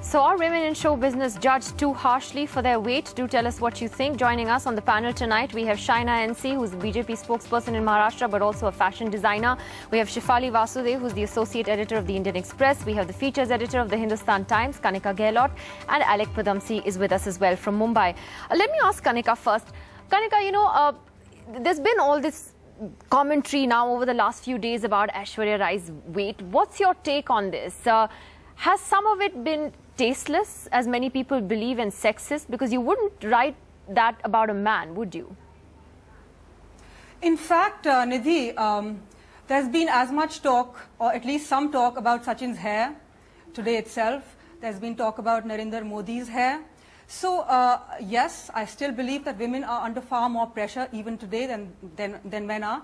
So are women in show business judged too harshly for their weight? Do tell us what you think. Joining us on the panel tonight, we have Shaina NC, who's the BJP spokesperson in Maharashtra, but also a fashion designer. We have Shefali Vasudev, who's the associate editor of the Indian Express. We have the features editor of the Hindustan Times, Kanika Gehlot, and Alec Padamsee is with us as well from Mumbai. Let me ask Kanika first. Kanika, there's been all this commentary now over the last few days about Aishwarya Rai's weight. What's your take on this? Has some of it been tasteless, as many people believe, and sexist? Because you wouldn't write that about a man, would you? In fact, Nidhi, there's been as much talk, or at least some talk, about Sachin's hair today itself. There's been talk about Narendra Modi's hair. So, yes, I still believe that women are under far more pressure even today than men are.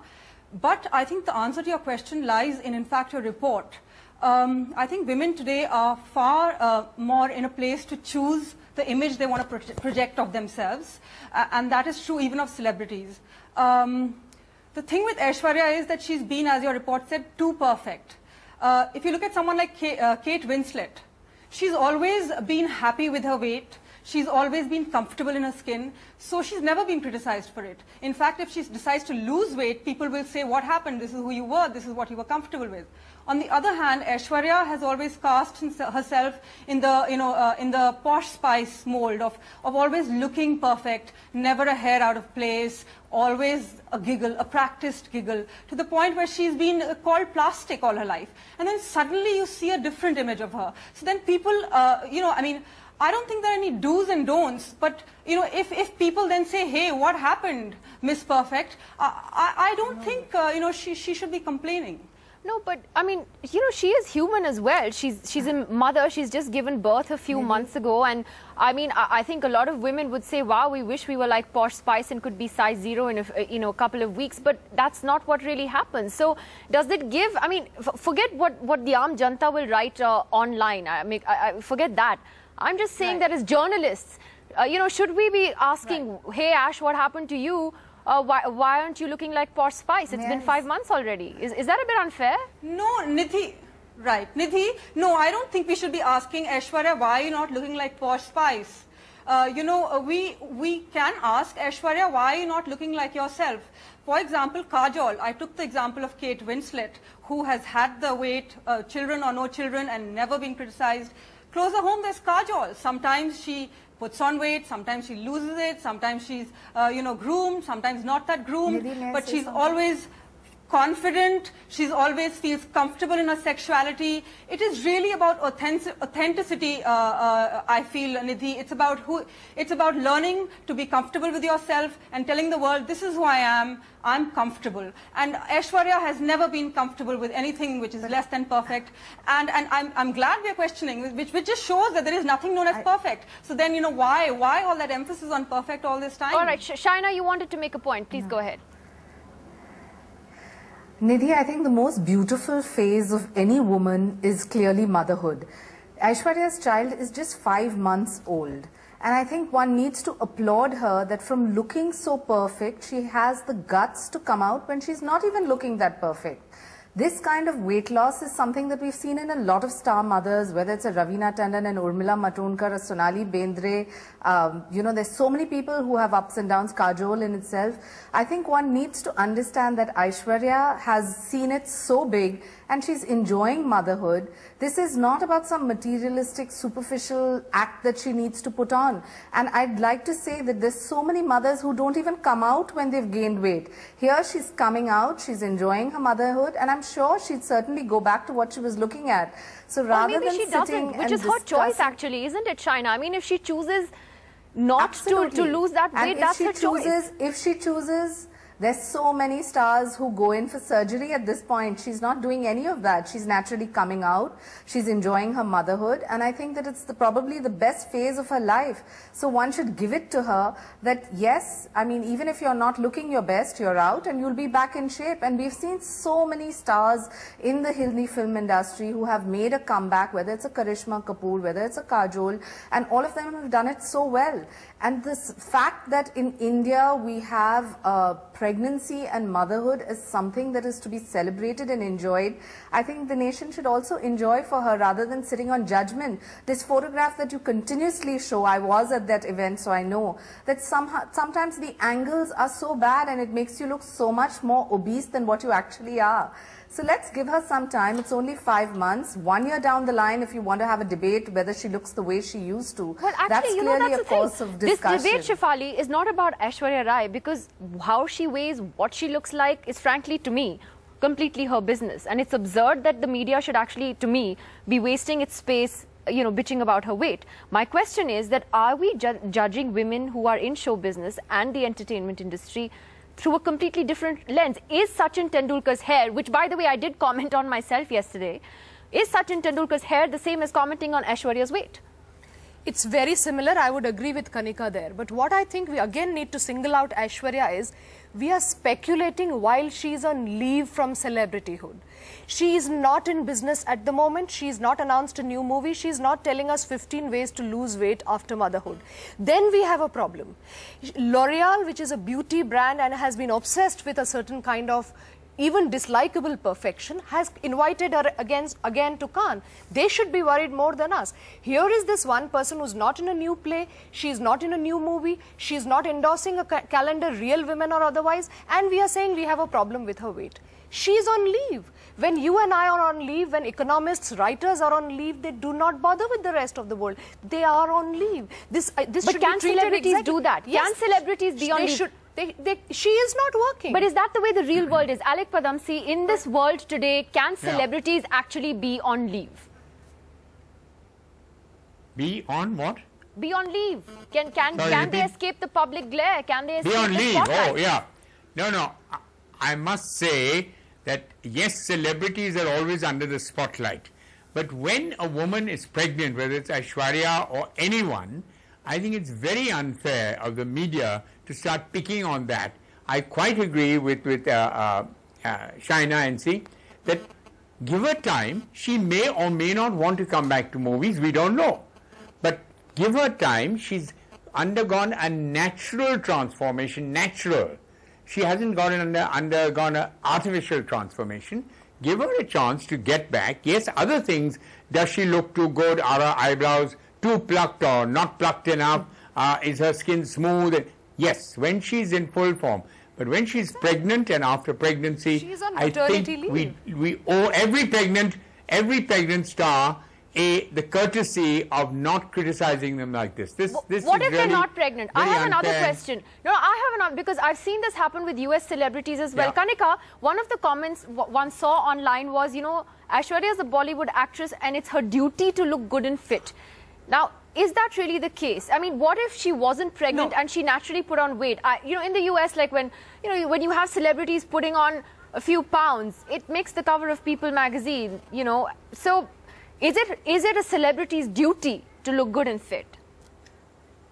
But I think the answer to your question lies in fact, your report. I think women today are far more in a place to choose the image they want to project of themselves, and that is true even of celebrities. The thing with Aishwarya is that she's been, as your report said, too perfect. If you look at someone like Kate Winslet, she's always been happy with her weight. She's always been comfortable in her skin, so she's never been criticized for it. In fact, if she decides to lose weight, people will say, what happened? This is who you were. This is what you were comfortable with. On the other hand, Aishwarya has always cast herself in the posh spice mold of always looking perfect, never a hair out of place, always a giggle, a practiced giggle, to the point where she's been called plastic all her life. And then suddenly you see a different image of her. So then people, I don't think there are any do's and don'ts, but if people then say, hey, what happened, Miss Perfect, I don't think she should be complaining. No, but I mean, she is human as well. She's a mother. She's just given birth a few months ago, and I mean, I think a lot of women would say, "Wow, we wish we were like Posh Spice and could be size 0 in a couple of weeks." But that's not what really happens. So, does it give? I mean, forget what the Aam Janta will write online. I forget that. I'm just saying that as journalists, should we be asking, "Hey, Ash, what happened to you? Why aren't you looking like Posh Spice? It's been 5 months already." Is that a bit unfair? No, Nidhi. Right. Nidhi, no, I don't think we should be asking Aishwarya, why are you not looking like Posh Spice? We can ask Aishwarya, why are you not looking like yourself? For example, Kajol. I took the example of Kate Winslet, who has had the weight, children or no children, and never been criticized. Closer home, there's Kajol. Sometimes she puts on weight, sometimes she loses it, sometimes she's, groomed, sometimes not that groomed, but she's always confident, she's always feels comfortable in her sexuality. It is really about authenticity, I feel, Nidhi. It's about learning to be comfortable with yourself and telling the world, this is who I am, I'm comfortable. And Aishwarya has never been comfortable with anything which is less than perfect. And I'm glad we're questioning, which just shows that there is nothing known as perfect. So then, why all that emphasis on perfect all this time? All right, Shaina, you wanted to make a point. Please go ahead. Nidhi, I think the most beautiful phase of any woman is clearly motherhood. Aishwarya's child is just 5 months old. And I think one needs to applaud her that from looking so perfect, she has the guts to come out when she's not even looking that perfect. This kind of weight loss is something that we've seen in a lot of star mothers, whether it's a Raveena Tandon and Urmila Matondkar or Sonali Bendre. There's so many people who have ups and downs, Kajol in itself. I think one needs to understand that Aishwarya has seen it so big and she's enjoying motherhood. This is not about some materialistic, superficial act that she needs to put on. And I'd like to say that there's so many mothers who don't even come out when they've gained weight. Here she's coming out, she's enjoying her motherhood, and I'm sure she'd certainly go back to what she was looking at. So rather than she doesn't, which is her choice actually, isn't it, Shaina? I mean, if she chooses not to lose that weight, that's her choice. If she chooses, there's so many stars who go in for surgery at this point. She's not doing any of that. She's naturally coming out. She's enjoying her motherhood. And I think that it's probably the best phase of her life. So one should give it to her that, yes, I mean, even if you're not looking your best, you're out and you'll be back in shape. And we've seen so many stars in the Hindi film industry who have made a comeback, whether it's a Karishma Kapoor, whether it's a Kajol, and all of them have done it so well. And this fact that in India we have pregnancy and motherhood as something that is to be celebrated and enjoyed, I think the nation should also enjoy for her rather than sitting on judgment. This photograph that you continuously show, I was at that event, so I know that sometimes the angles are so bad and it makes you look so much more obese than what you actually are. So let's give her some time. It's only 5 months. 1 year down the line, if you want to have a debate whether she looks the way she used to, well, actually, that's clearly a cause of discussion. This debate, Shefali, is not about Aishwarya Rai, because how she weighs, what she looks like is frankly, to me, completely her business. And it's absurd that the media should actually, to me, be wasting its space, you know, bitching about her weight. My question is that are we judging women who are in show business and the entertainment industry through a completely different lens? Is Sachin Tendulkar's hair, which by the way I did comment on myself yesterday, is Sachin Tendulkar's hair the same as commenting on Aishwarya's weight? It's very similar. I would agree with Kanika there. But what I think we again need to single out Aishwarya is we are speculating while she's on leave from celebrityhood. She is not in business at the moment. She's not announced a new movie. She's not telling us 15 ways to lose weight after motherhood. Then we have a problem. L'Oreal, which is a beauty brand and has been obsessed with a certain kind of even dislikable perfection, has invited her again to Cannes. They should be worried more than us. Here is this one person who's not in a new play, she's not in a new movie, she's not endorsing a calendar, Real Women or otherwise, and we are saying we have a problem with her weight. She's on leave. When you and I are on leave, when economists, writers are on leave, they do not bother with the rest of the world. They are on leave. This but can celebrities do that? Yes. Can celebrities be on leave? She is not working. But is that the way the real world is? Alec Padamsee, in this world today, can celebrities actually be on leave? Be on what? Be on leave. Can they escape the public glare? Can they escape be on the leave? spotlight? Oh, yeah. No. I must say that, yes, celebrities are always under the spotlight. But when a woman is pregnant, whether it's Aishwarya or anyone, I think it's very unfair of the media to start picking on that. I quite agree with Shaina NC that give her time. She may or may not want to come back to movies. We don't know. But give her time. She's undergone a natural transformation. Natural. She hasn't undergone an artificial transformation. Give her a chance to get back. Yes, other things. Does she look too good? Are her eyebrows too plucked or not plucked enough? Is her skin smooth? Yes, when she's in full form. But when she's pregnant and after pregnancy, I think we owe every pregnant star the courtesy of not criticizing them like this. What if they're not pregnant? I have another question. No, I have another, because I've seen this happen with US celebrities as well. Yeah. Kanika, one of the comments one saw online was, you know, Aishwarya is a Bollywood actress and it's her duty to look good and fit. Now, is that really the case? I mean, what if she wasn't pregnant and she naturally put on weight? You know, in the US, like when you have celebrities putting on a few pounds, it makes the cover of People magazine, you know. So, is it a celebrity's duty to look good and fit?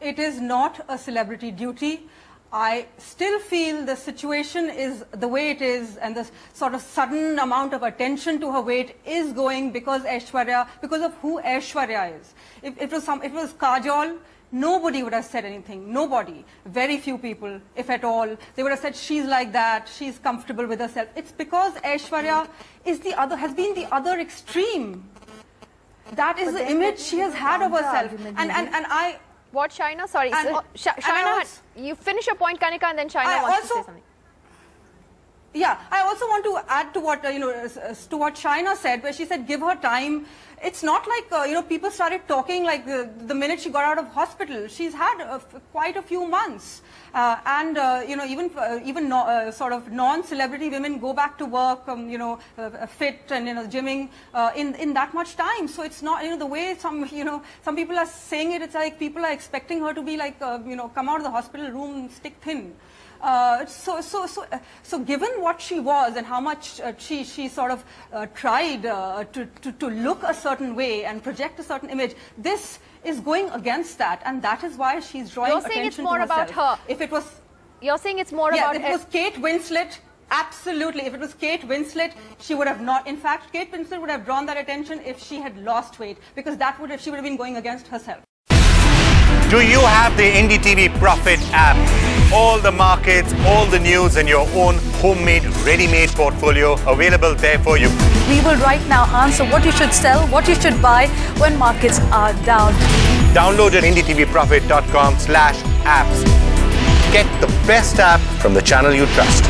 It is not a celebrity duty. I still feel the situation is the way it is, and the sort of sudden amount of attention to her weight is going because of who Aishwarya is. If it was Kajol, nobody would have said anything. Nobody. Very few people, if at all. They would have said she's like that, she's comfortable with herself. It's because Aishwarya has been the other extreme. That is the image she has had of herself. And what, Shaina? Sorry. Shaina, you finish your point, Kanika, and then Shaina wants to say something. Yeah, I also want to add to what, to what Shaina said, where she said, give her time. It's not like, people started talking like the minute she got out of hospital. She's had quite a few months. Even sort of non-celebrity women go back to work, fit and, gymming in that much time. So it's not, the way some people are saying it, it's like people are expecting her to be like, come out of the hospital room, stick thin. So given what she was and how much she sort of tried to look a certain way and project a certain image, this is going against that, and that is why she's drawing attention to herself. You're saying it's more about her. If it was, you're saying it's more about. If it was Kate Winslet, absolutely. If it was Kate Winslet, she would have not. In fact, Kate Winslet would have drawn that attention if she had lost weight, because she would have been going against herself. Do you have the NDTV Profit app? All the markets, all the news and your own homemade, ready-made portfolio available there for you. We will right now answer what you should sell, what you should buy when markets are down. Download at ndtvprofit.com/apps. Get the best app from the channel you trust.